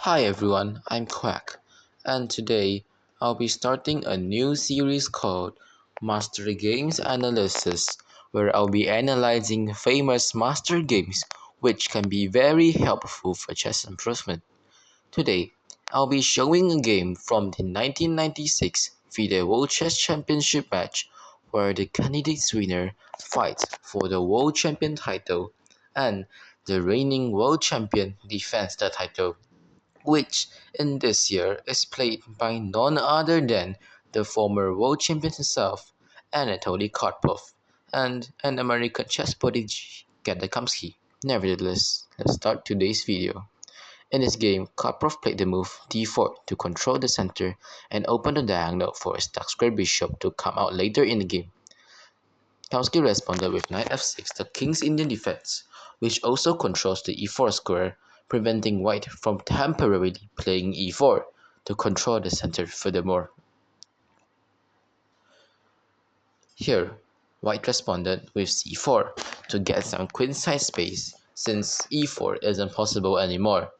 Hi everyone, I'm Quack, and today I'll be starting a new series called Master Games Analysis, where I'll be analyzing famous master games which can be very helpful for chess improvement. Today, I'll be showing a game from the 1996 FIDE World Chess Championship match where the candidates winner fights for the World Champion title and the reigning World Champion defends the title, which in this year is played by none other than the former world champion himself, Anatoly Karpov, and an American chess prodigy, Gata Kamsky. Nevertheless, let's start today's video. In this game, Karpov played the move d4 to control the center and open the diagonal for his stuck square bishop to come out later in the game. Kamsky responded with knight f6, the king's Indian defense, which also controls the e4 square, preventing white from temporarily playing e4 to control the center furthermore. Here, white responded with c4 to get some queenside space since e4 isn't possible anymore.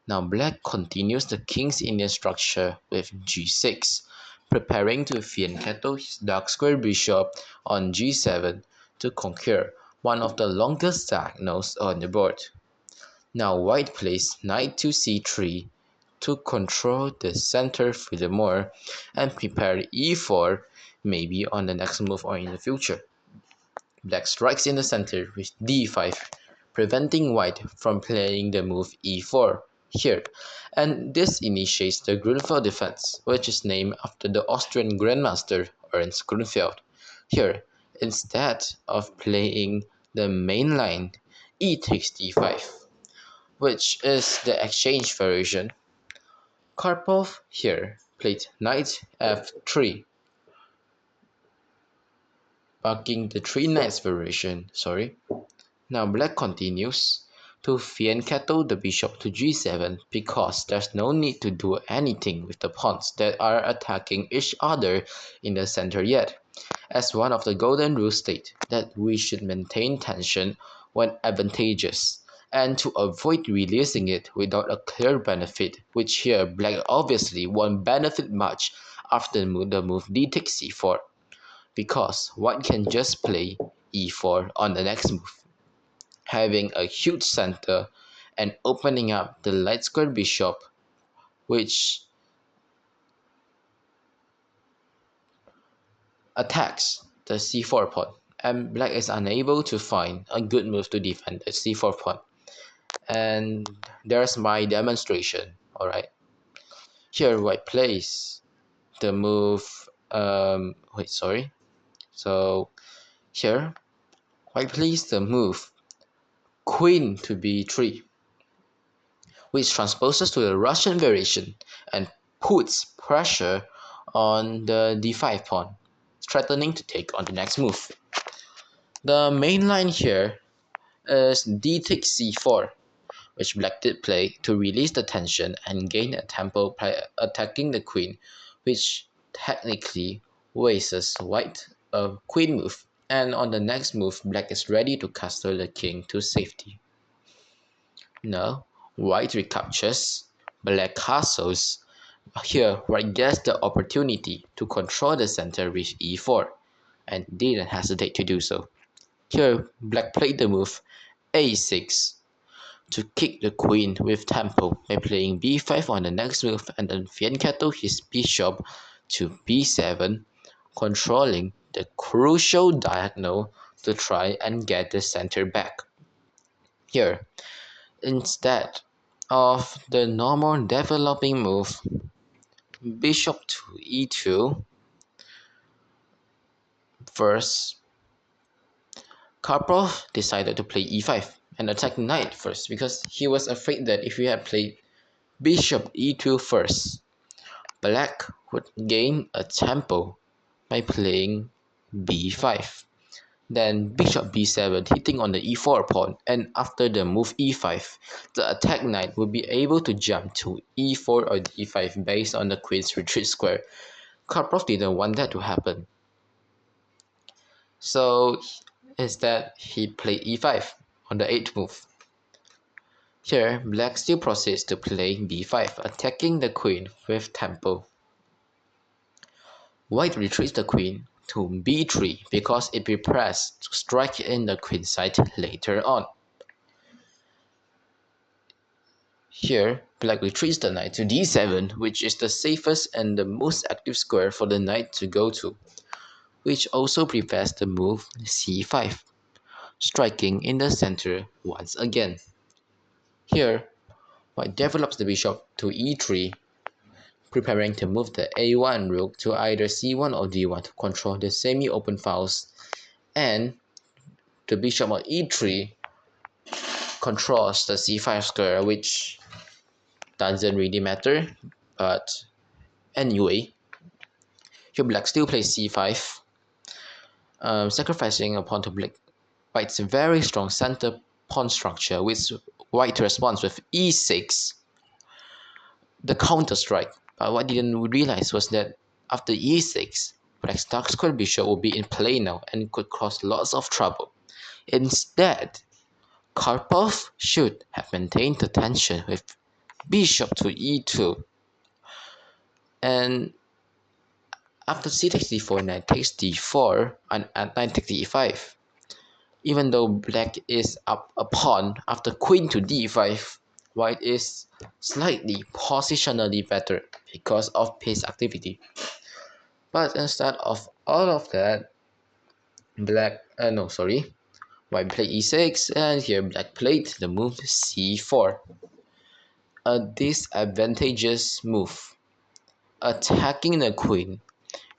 Now black continues the king's Indian structure with g6, preparing to fianchetto his dark square bishop on g7 to conquer one of the longest diagonals on the board. Now white plays knight to c3 to control the center furthermore and prepare e4 maybe on the next move or in the future. Black strikes in the center with d5, preventing white from playing the move e4 here, and this initiates the Grünfeld Defense, which is named after the Austrian grandmaster Ernst Grunfeld. Here, instead of playing the main line e takes d5, which is the exchange variation, Karpov here played knight f3, marking the three knights variation. Now black continues to fianchetto the bishop to g7 because there's no need to do anything with the pawns that are attacking each other in the center yet, as one of the golden rules state that we should maintain tension when advantageous and to avoid releasing it without a clear benefit, which here black obviously won't benefit much after the move d takes c4 because white can just play e4 on the next move, having a huge center and opening up the light square bishop, which attacks the c4 pawn, and black is unable to find a good move to defend the c4 pawn. And there's my demonstration. Alright, here white plays the move so here white plays the move queen to b3, which transposes to the Russian variation and puts pressure on the d5 pawn, threatening to take on the next move. The main line here is d takes c4, which black did play to release the tension and gain a tempo by attacking the queen, which technically wastes white a queen move, and on the next move black is ready to castle the king to safety. Now white recaptures, black castles. Here white gets the opportunity to control the center with e4 and didn't hesitate to do so. Here black played the move a6 to kick the queen with tempo by playing b5 on the next move and then fianchetto his bishop to b7, controlling the crucial diagonal to try and get the center back. Here, instead of the normal developing move bishop to e2, first Karpov decided to play e5 and attack knight first because he was afraid that if he had played bishop e2 first, black would gain a tempo by playing b5. Then bishop b7 hitting on the e4 pawn, and after the move e5, the attack knight will be able to jump to e4 or d5 based on the queen's retreat square. Karpov didn't want that to happen, so instead he played e5 on the 8th move. Here, black still proceeds to play b5, attacking the queen with tempo. White retreats the queen to b3 because it prepares to strike in the queen side later on. Here, black retreats the knight to d7, which is the safest and the most active square for the knight to go to, which also prepares the move c5, striking in the center once again. Here, white develops the bishop to e3, preparing to move the a1 rook to either c1 or d1 to control the semi-open files, and the bishop on e3 controls the c5 square, which doesn't really matter, but anyway, here black still plays c5, sacrificing a pawn to white's very strong center pawn structure, which white responds with e6, the counter strike. But what I didn't realize was that after e6, black's dark square bishop will be in play now and could cause lots of trouble. Instead, Karpov should have maintained the tension with bishop to e2, and after c takes d4, knight takes d4, and knight takes d5. Even though black is up a pawn after queen to d5, white is slightly positionally better because of piece activity. But instead of all of that, white played e6, and here black played the move c4. A disadvantageous move, attacking the queen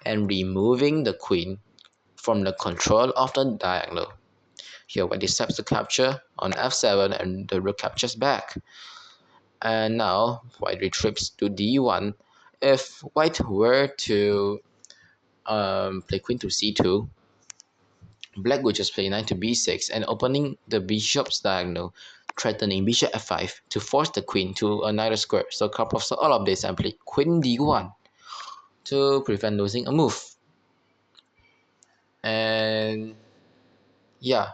and removing the queen from the control of the diagonal. Here white decides to capture on f7 and the rook captures back. And now white retreats to d1. If white were to play queen to c2, black would just play knight to b6 and opening the bishop's diagonal, threatening bishop f5 to force the queen to another square. So Karpov saw all of this and played queen d1 to prevent losing a move. And yeah,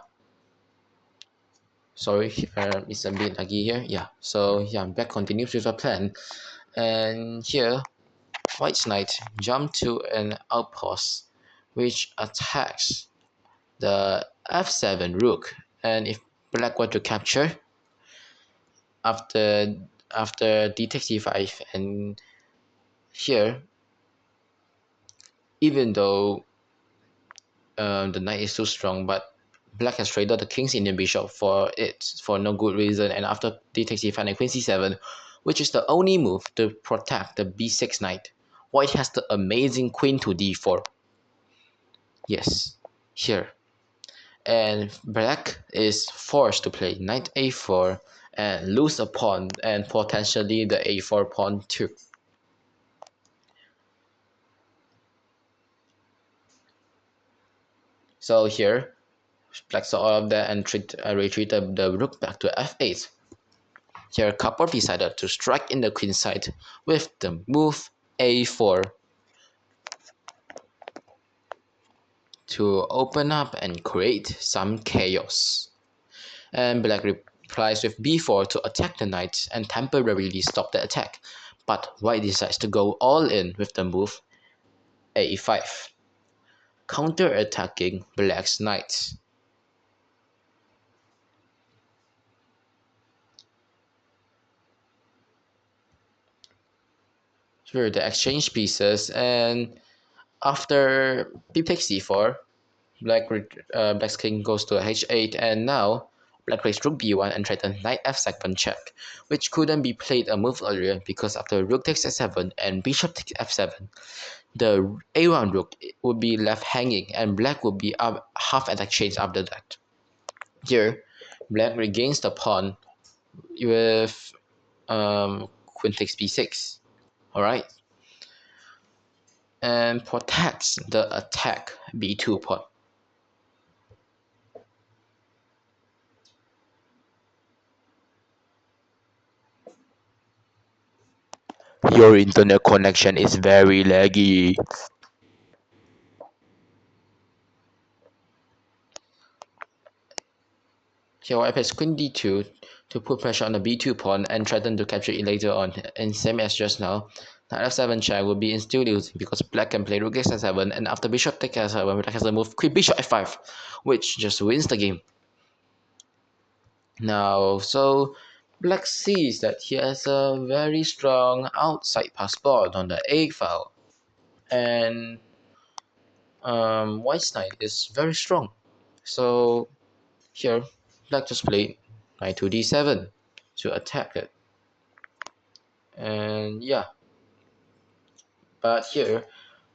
sorry, it's a bit laggy here. Yeah, so yeah, black continues with a plan, and here white's knight jump to an outpost which attacks the f7 rook, and if black were to capture after d takes d5, and here even though the knight is too strong, but black has traded the king's Indian bishop for no good reason, and after d takes d5 and queen c7, which is the only move to protect the b6 knight, white has the amazing queen to d4. Yes, here. And black is forced to play knight a4 and lose a pawn and potentially the a4 pawn too. So here, black saw all of that and retreated the rook back to f8. Here Karpov decided to strike in the queen side with the move a4 to open up and create some chaos. And black replies with b4 to attack the knight and temporarily stop the attack. But white decides to go all in with the move a5, counter-attacking black's knight. Here the exchange pieces, and after b takes c4, black's king goes to h8, and now black plays rook b1 and threatens knight f7 check, which couldn't be played a move earlier because after rook takes f7 and bishop takes f7, the a1 rook would be left hanging and black would be up half attack chains after that. Here, black regains the pawn with queen takes b6, alright, and protects the attack b2 pawn. Your internet connection is very laggy. Here white plays queen d2 to put pressure on the b2 pawn and threaten to capture it later on. And same as just now, knight f7 check will be still losing because black can play rook s7, and after bishop takes s7, black has to move queen bishop f5, which just wins the game. Now, so black sees that he has a very strong outside passport on the a file, and white's knight is very strong. So here, black just played knight to d7 to attack it. And yeah, but here,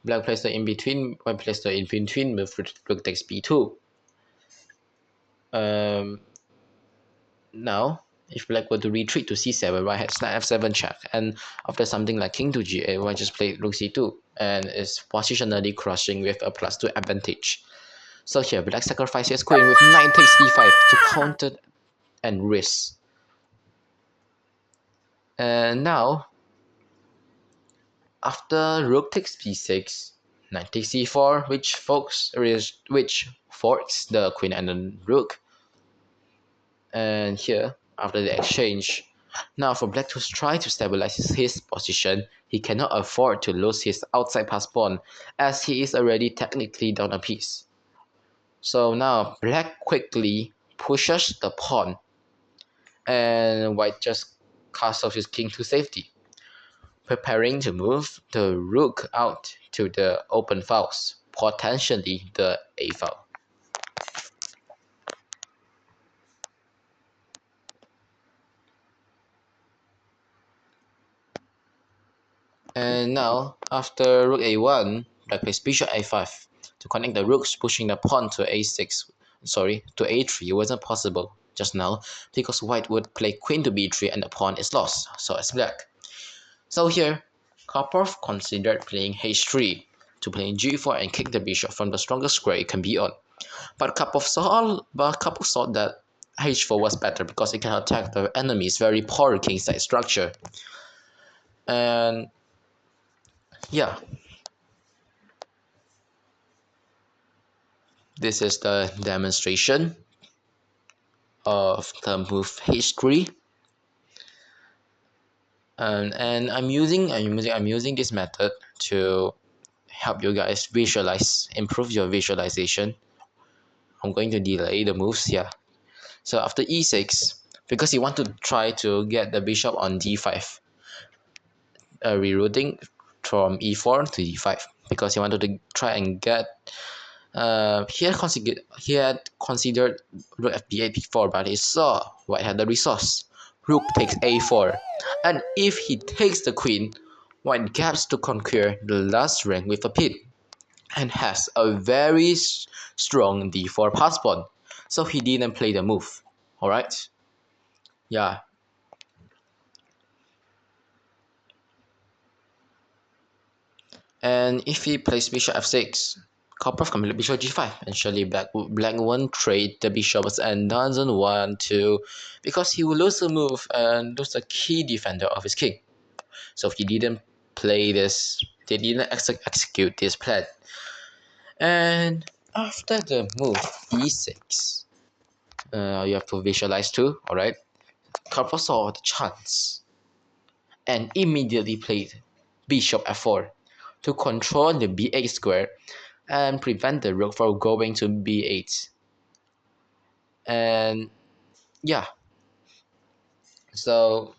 black plays the in-between, white plays the in-between move, rook takes b2. Now, if black were to retreat to c7, white has knight f7 check, and after something like king to g8, white just played rook c2, and is positionally crushing with a +2 advantage. So here, black sacrifices queen with knight takes b5 to counter and risk. And now, after rook takes b6, knight takes c4, which forks the queen and the rook. And here, after the exchange, now for black to try to stabilize his position, he cannot afford to lose his outside pass pawn, as he is already technically down a piece. So now black quickly pushes the pawn, and white just castles his king to safety, preparing to move the rook out to the open files, potentially the a file. And now, after rook a1, black plays bishop a5 to connect the rooks, pushing the pawn to a6. Sorry, to a3. It wasn't possible just now because white would play queen to b3 and the pawn is lost, so it's black. So here, Karpov considered playing h3 to play g4 and kick the bishop from the strongest square it can be on. But Karpov saw that h4 was better because it can attack the enemy's very poor kingside structure. And yeah, this is the demonstration of the move h3. And I'm using this method to help you guys improve your visualization. I'm going to delay the moves here. So after e6, because you want to try to get the bishop on d5, rerouting from e4 to d5, because he wanted to try and get he had considered rook fb8 before, but he saw white had the resource. Rook takes a4, and if he takes the queen, white gaps to conquer the last rank with a pin, and has a very strong d4 pass pawn. So he didn't play the move. Alright? Yeah. And if he plays bishop f6, Karpov can play bishop g5, and surely black won't trade the bishops and doesn't want to, because he will lose the move and lose the key defender of his king. So he didn't play this, they didn't execute this plan. And after the move e6, you have to visualize too, alright? Karpov saw the chance and immediately played bishop f4 to control the b8 square and prevent the rook from going to b8. And yeah, so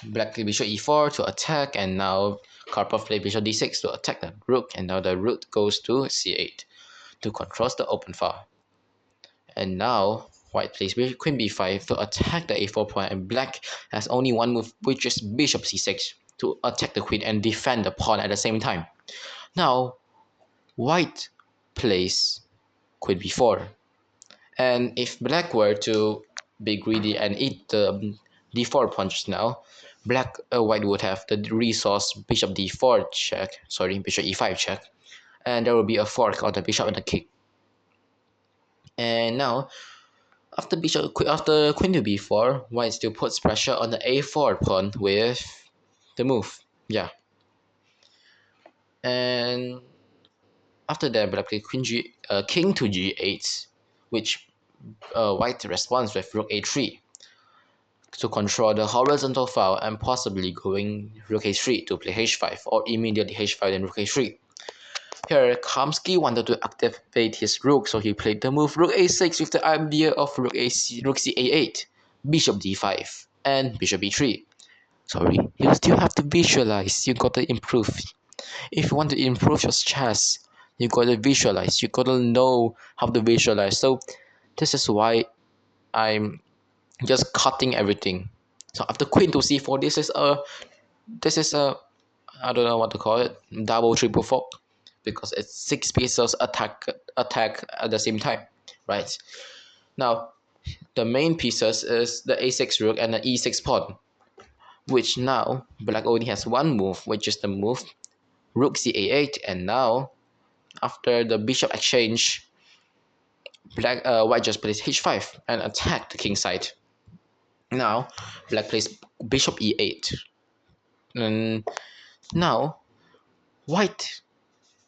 black played bishop e4 to attack, and now Karpov played bishop d6 to attack the rook, and now the rook goes to c8 to control the open file. And now white plays queen b5 to attack the a4 pawn, and black has only one move, which is bishop c6 to attack the queen and defend the pawn at the same time. Now white plays queen b4, and if black were to be greedy and eat the d4 pawn just now, white would have the resource bishop d4 check, sorry, bishop e5 check, and there will be a fork on the bishop and the king. And now, after queen to b4, white still puts pressure on the a4 pawn with the move. Yeah. And after that, black plays king to g8, which white responds with rook a3 to control the horizontal file and possibly going rook h3 to play h5 or immediately h5 then rook h3. Here, Kamsky wanted to activate his rook, so he played the move rook a6 with the idea of rook c a8, bishop d5, and bishop e3. Sorry, you still have to visualize, you gotta improve. If you want to improve your chess, you gotta visualize, you gotta know how to visualize. So this is why I'm just cutting everything. So after queen to c4, this is a I don't know what to call it, double triple fork, because it's 6 pieces attack at the same time, right? Now the main pieces is the a6 rook and the e6 pawn, which now black only has one move, which is the move rook c8, and now after the bishop exchange, white just plays h5 and attack the king side. Now black plays bishop e8, and now white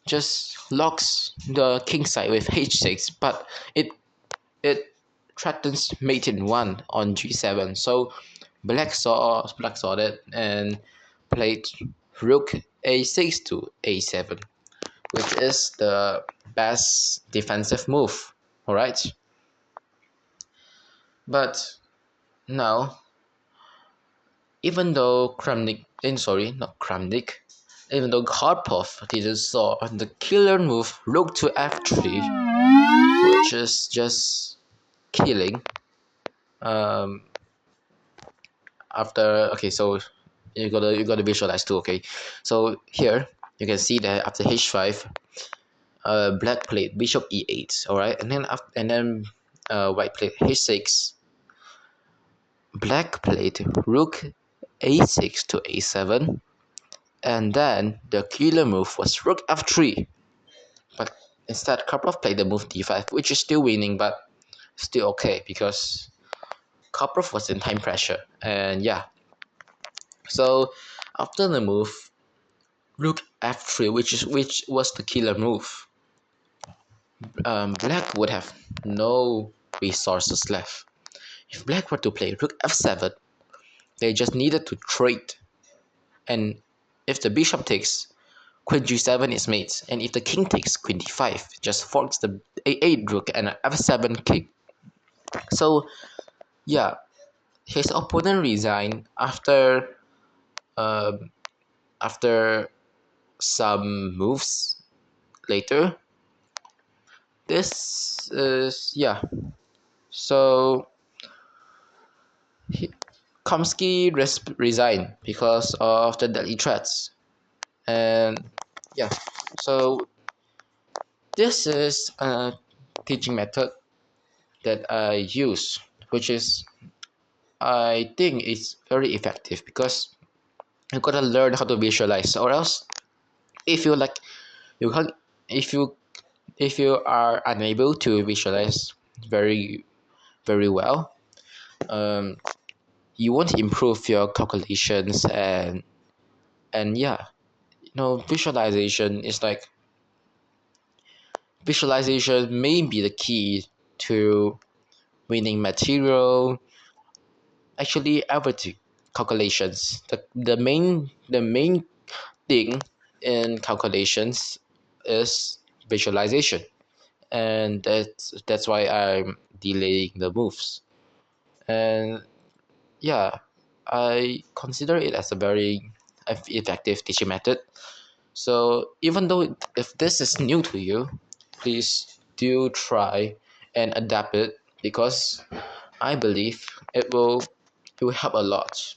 just locks the king side with h6, but it threatens mate in 1 on g7. So black saw that and played rook a6 to a7, which is the best defensive move. Alright. But now, even though even though Karpov didn't saw the killer move rook to f3, which is just killing. After so you gotta visualize too. Okay, so here you can see that after h5, black played bishop e8. All right, and then white played h6. Black played rook a6 to a7, and then the killer move was rook f3. But instead, Karpov played the move d5, which is still winning, but still okay because Karpov was in time pressure. And yeah, so after the move rook f3, which was the killer move, black would have no resources left. If black were to play rook f7, they just needed to trade, and if the bishop takes, queen g7 is mate, and if the king takes, queen d5 just forks the a8 rook and an f7 king. So yeah, his opponent resigned uh, after some moves later. This is so Kamsky resigned because of the deadly threats, and yeah, so this is a teaching method that I use, which is I think it's very effective because you gotta learn how to visualize, or else if you like you can't if you if you are unable to visualize very very well, you won't improve your calculations, and yeah, visualization may be the key to winning material, actually everything. Calculations, the main thing in calculations is visualization, and that's why I'm delaying the moves. And yeah, I consider it as a very effective teaching method. So even though if this is new to you, please do try and adapt it, because I believe it will help a lot.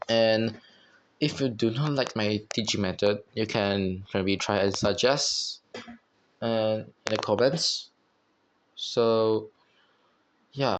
And if you do not like my teaching method, you can maybe try and suggest in the comments. So yeah.